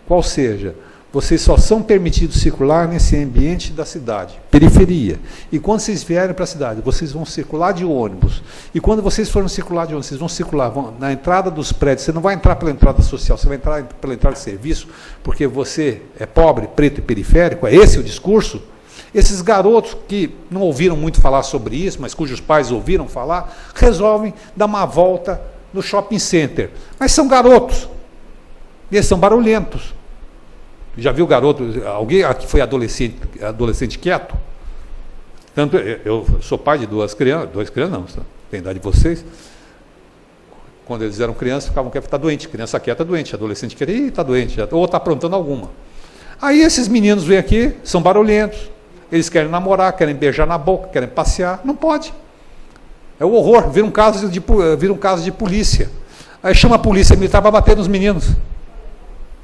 Qual seja, vocês só são permitidos circular nesse ambiente da cidade, periferia. E quando vocês vierem para a cidade, vocês vão circular de ônibus. E quando vocês forem circular de ônibus, vocês vão circular na entrada dos prédios. Você não vai entrar pela entrada social, você vai entrar pela entrada de serviço, porque você é pobre, preto e periférico. É esse o discurso? Esses garotos que não ouviram muito falar sobre isso, mas cujos pais ouviram falar, resolvem dar uma volta no shopping center. Mas são garotos. E eles são barulhentos. Já viu garoto, alguém aqui foi adolescente quieto? Tanto eu sou pai de duas crianças não, tem idade de vocês. Quando eles eram crianças, ficavam quietos, está doente, criança quieta doente, adolescente quer está doente, ou está aprontando alguma. Aí esses meninos vêm aqui, são barulhentos, eles querem namorar, querem beijar na boca, querem passear, não pode. É o horror, vira um caso de polícia. Aí chama a polícia militar para bater nos meninos.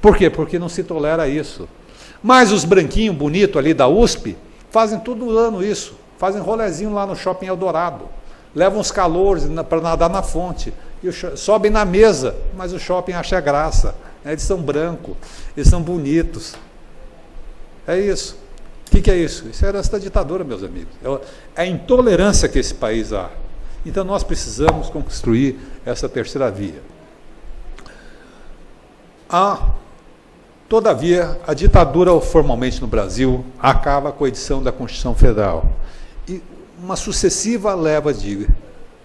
Por quê? Porque não se tolera isso. Mas os branquinhos bonitos ali da USP fazem todo ano isso. Fazem rolezinho lá no Shopping Eldorado. Levam os calores para nadar na fonte. E sobem na mesa, mas o shopping acha graça. Eles são brancos, eles são bonitos. É isso. O que é isso? Isso é herança da ditadura, meus amigos. É a intolerância que esse país há. Então nós precisamos construir essa terceira via. Todavia, a ditadura formalmente no Brasil acaba com a edição da Constituição Federal. E uma sucessiva leva de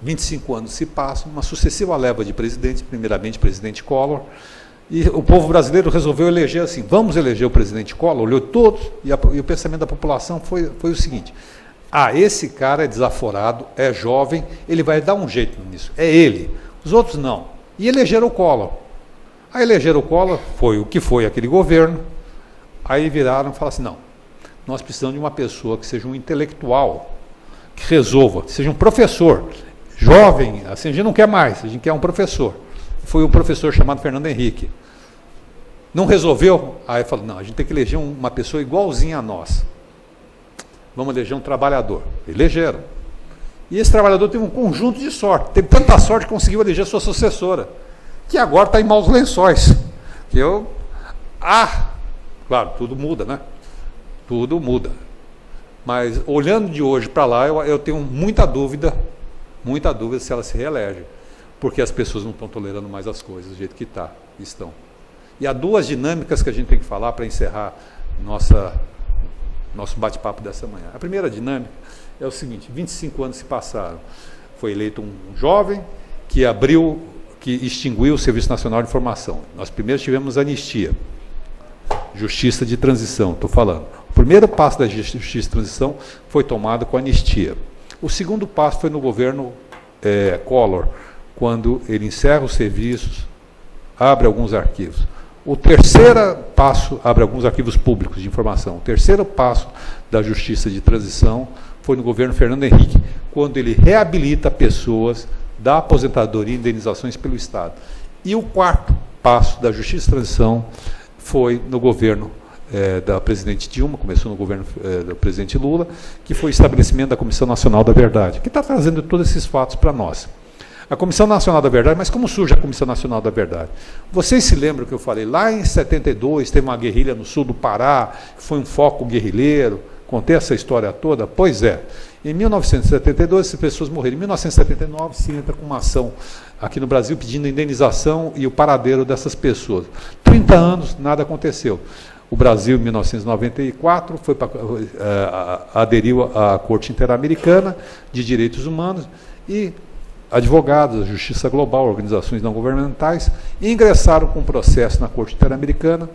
25 anos se passa, uma sucessiva leva de presidentes, primeiramente presidente Collor, e o povo brasileiro resolveu eleger assim, vamos eleger o presidente Collor, olhou todos, e o pensamento da população foi o seguinte, esse cara é desaforado, é jovem, ele vai dar um jeito nisso, é ele, os outros não. E elegeram o Collor. Aí elegeram o Collor, foi o que foi aquele governo, aí viraram e falaram assim, não, nós precisamos de uma pessoa que seja um intelectual, que resolva, que seja um professor, jovem, assim, a gente não quer mais, a gente quer um professor. Foi um professor chamado Fernando Henrique. Não resolveu? Aí falou, não, a gente tem que eleger uma pessoa igualzinha a nós. Vamos eleger um trabalhador. Elegeram. E esse trabalhador teve um conjunto de sorte, teve tanta sorte que conseguiu eleger sua sucessora, que agora está em maus lençóis. Claro, tudo muda, né? Tudo muda. Mas, olhando de hoje para lá, eu tenho muita dúvida se ela se reelege, porque as pessoas não estão tolerando mais as coisas do jeito que estão. E há duas dinâmicas que a gente tem que falar para encerrar nosso bate-papo dessa manhã. A primeira dinâmica é o seguinte, 25 anos se passaram, foi eleito um jovem que extinguiu o Serviço Nacional de Informação. Nós primeiro tivemos anistia, justiça de transição, estou falando. O primeiro passo da justiça de transição foi tomado com anistia. O segundo passo foi no governo Collor, quando ele encerra os serviços, abre alguns arquivos. O terceiro passo, abre alguns arquivos públicos de informação. O terceiro passo da justiça de transição foi no governo Fernando Henrique, quando ele reabilita pessoas da aposentadoria e indenizações pelo Estado. E o quarto passo da Justiça de Transição foi no governo da presidente Dilma, começou no governo do presidente Lula, que foi o estabelecimento da Comissão Nacional da Verdade, que está trazendo todos esses fatos para nós. A Comissão Nacional da Verdade, mas como surge a Comissão Nacional da Verdade? Vocês se lembram que eu falei, lá em 72, teve uma guerrilha no sul do Pará, que foi um foco guerrilheiro, contei essa história toda? Pois é. Em 1972, essas pessoas morreram. Em 1979, se entra com uma ação aqui no Brasil pedindo indenização e o paradeiro dessas pessoas. 30 anos, nada aconteceu. O Brasil, em 1994, aderiu à Corte Interamericana de Direitos Humanos e advogados, Justiça Global, organizações não governamentais, ingressaram com um processo na Corte Interamericana,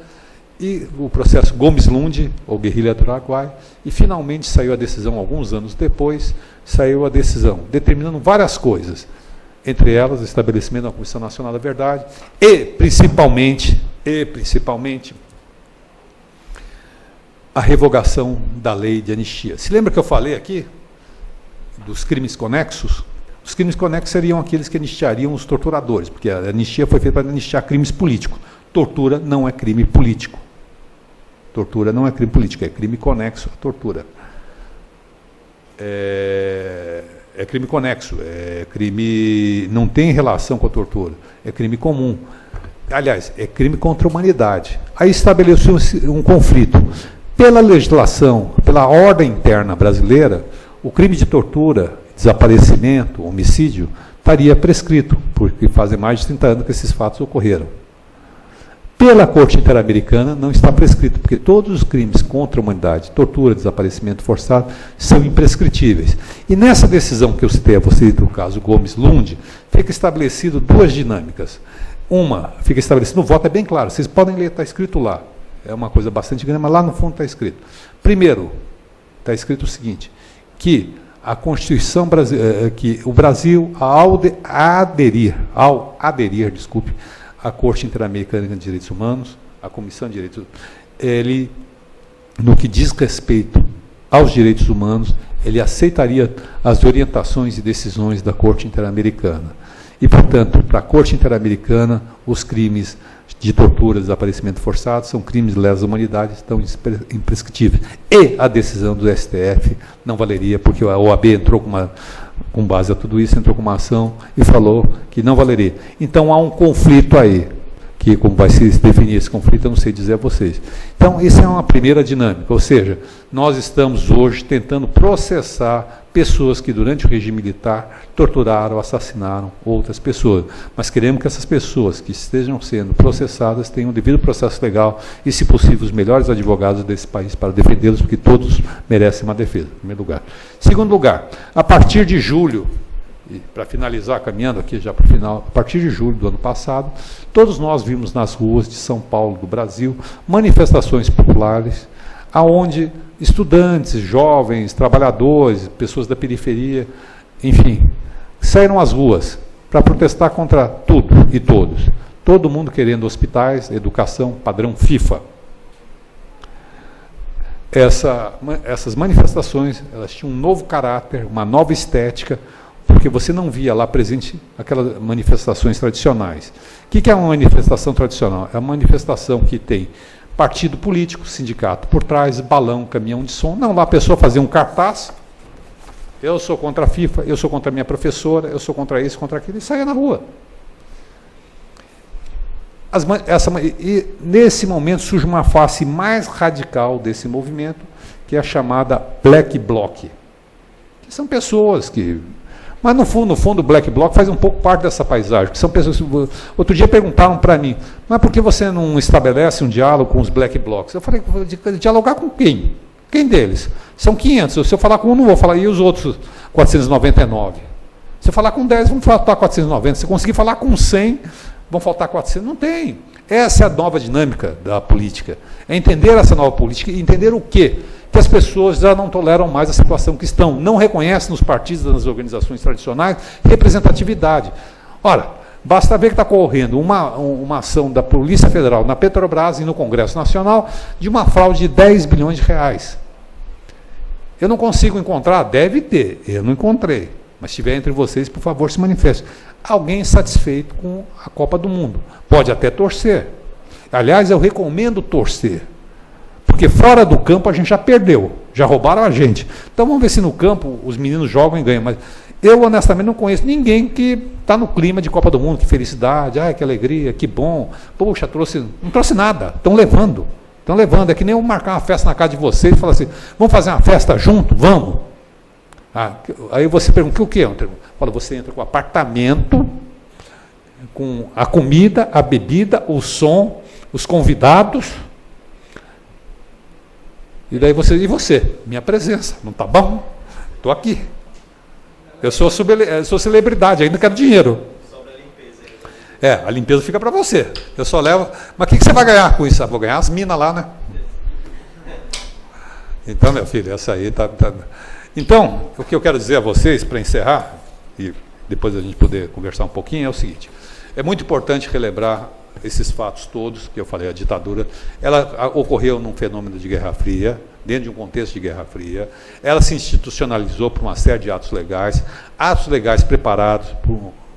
e o processo Gomes-Lund, ou Guerrilha do Araguaia, e finalmente saiu a decisão, alguns anos depois, saiu a decisão, determinando várias coisas, entre elas o estabelecimento da Comissão Nacional da Verdade e, principalmente, a revogação da lei de anistia. Se lembra que eu falei aqui dos crimes conexos? Os crimes conexos seriam aqueles que anistiariam os torturadores, porque a anistia foi feita para anistiar crimes políticos. Tortura não é crime político. Tortura não é crime político, é crime conexo à tortura. É crime conexo, é crime, não tem relação com a tortura, é crime comum. Aliás, é crime contra a humanidade. Aí estabeleceu-se um conflito. Pela legislação, pela ordem interna brasileira, o crime de tortura, desaparecimento, homicídio, estaria prescrito, porque fazem mais de 30 anos que esses fatos ocorreram. Pela Corte Interamericana não está prescrito, porque todos os crimes contra a humanidade, tortura, desaparecimento forçado, são imprescritíveis. E nessa decisão que eu citei a vocês, do caso Gomes-Lund, fica estabelecido duas dinâmicas. Uma, fica estabelecido no voto, é bem claro, vocês podem ler, está escrito lá. É uma coisa bastante grande, mas lá no fundo está escrito. Primeiro, está escrito o seguinte, que a Constituição que o Brasil, ao aderir, à Corte Interamericana de Direitos Humanos, à Comissão de Direitos Humanos, ele, no que diz respeito aos direitos humanos, ele aceitaria as orientações e decisões da Corte Interamericana. E, portanto, para a Corte Interamericana, os crimes de tortura, desaparecimento forçado, são crimes de lesa humanidade, estão imprescritíveis. E a decisão do STF não valeria, porque a OAB entrou com base a tudo isso, entrou com uma ação e falou que não valeria. Então há um conflito aí, que como vai se definir esse conflito, eu não sei dizer a vocês. Então, essa é uma primeira dinâmica, ou seja, nós estamos hoje tentando processar pessoas que durante o regime militar torturaram, assassinaram outras pessoas. Mas queremos que essas pessoas que estejam sendo processadas tenham o devido processo legal e, se possível, os melhores advogados desse país para defendê-los, porque todos merecem uma defesa, em primeiro lugar. Segundo lugar, a partir de julho, e para finalizar, caminhando aqui já para o final, a partir de julho do ano passado, todos nós vimos nas ruas de São Paulo, do Brasil, manifestações populares, aonde estudantes, jovens, trabalhadores, pessoas da periferia, enfim, saíram às ruas para protestar contra tudo e todos. Todo mundo querendo hospitais, educação, padrão FIFA. Essas manifestações, elas tinham um novo caráter, uma nova estética, porque você não via lá presente aquelas manifestações tradicionais. O que é uma manifestação tradicional? É uma manifestação que tem partido político, sindicato por trás, balão, caminhão de som. Não, lá a pessoa fazia um cartaz, eu sou contra a FIFA, eu sou contra a minha professora, eu sou contra isso, contra aquilo, e saía na rua. E nesse momento surge uma face mais radical desse movimento, que é a chamada Black Bloc, que são pessoas que... Mas, no fundo, o Black Bloc faz um pouco parte dessa paisagem, que são pessoas que... Outro dia perguntaram para mim, mas por que você não estabelece um diálogo com os Black Blocs? Eu falei, dialogar com quem? Quem deles? São 500, se eu falar com um, não vou falar, e os outros 499? Se eu falar com 10, vão faltar 490, se eu conseguir falar com 100, vão faltar 400, não tem. Essa é a nova dinâmica da política, é entender essa nova política e entender o quê? Que as pessoas já não toleram mais a situação que estão, não reconhecem nos partidos, nas organizações tradicionais, representatividade. Ora, basta ver que está correndo uma ação da Polícia Federal na Petrobras e no Congresso Nacional de uma fraude de 10 bilhões de reais. Eu não consigo encontrar, deve ter, eu não encontrei. Mas se estiver entre vocês, por favor, se manifeste. Alguém satisfeito com a Copa do Mundo. Pode até torcer. Aliás, eu recomendo torcer. Porque fora do campo a gente já perdeu. Já roubaram a gente. Então vamos ver se no campo os meninos jogam e ganham. Mas eu, honestamente, não conheço ninguém que está no clima de Copa do Mundo. Que felicidade, ai, que alegria, que bom. Poxa, não trouxe nada. Estão levando. Estão levando. É que nem eu marcar uma festa na casa de vocês e falar assim, vamos fazer uma festa junto? Vamos. Aí você pergunta, o que é? Fala, você entra com o apartamento, com a comida, a bebida, o som, os convidados. E daí você, minha presença, não está bom? Estou aqui. Eu sou celebridade, ainda quero dinheiro. Sobre a limpeza. A limpeza fica para você. Eu só levo. Mas o que você vai ganhar com isso? Vou ganhar as minas lá, né? Então, meu filho, essa aí tá. Então, o que eu quero dizer a vocês, para encerrar, e depois a gente poder conversar um pouquinho, é o seguinte. É muito importante relembrar esses fatos todos, que eu falei, a ditadura, ela ocorreu num fenômeno de Guerra Fria, dentro de um contexto de Guerra Fria, ela se institucionalizou por uma série de atos legais preparados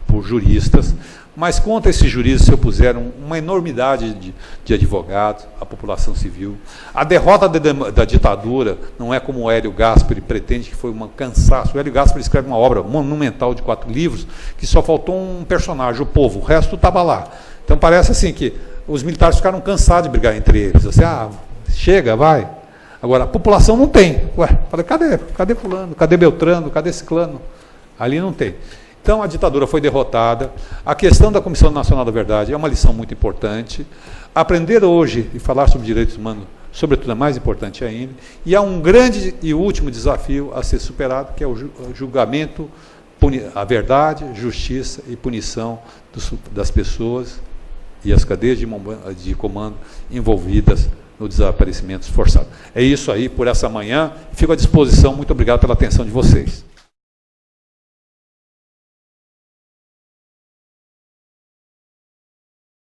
por juristas, mas contra esses juristas se opuseram uma enormidade de advogados, a população civil. A derrota da ditadura não é como o Hélio Gaspari pretende, que foi um cansaço. O Hélio Gaspari escreve uma obra monumental de 4 livros, que só faltou um personagem, o povo, o resto estava lá. Então parece assim que os militares ficaram cansados de brigar entre eles. Assim, chega, vai. Agora, a população não tem. Falei, cadê fulano? Cadê Beltrano? Cadê ciclano? Ali não tem. Então a ditadura foi derrotada. A questão da Comissão Nacional da Verdade é uma lição muito importante. Aprender hoje e falar sobre direitos humanos, sobretudo, é mais importante ainda. E há um grande e último desafio a ser superado, que é o julgamento, a verdade, justiça e punição das pessoas e as cadeias de comando envolvidas no desaparecimento forçado. É isso aí por essa manhã. Fico à disposição. Muito obrigado pela atenção de vocês.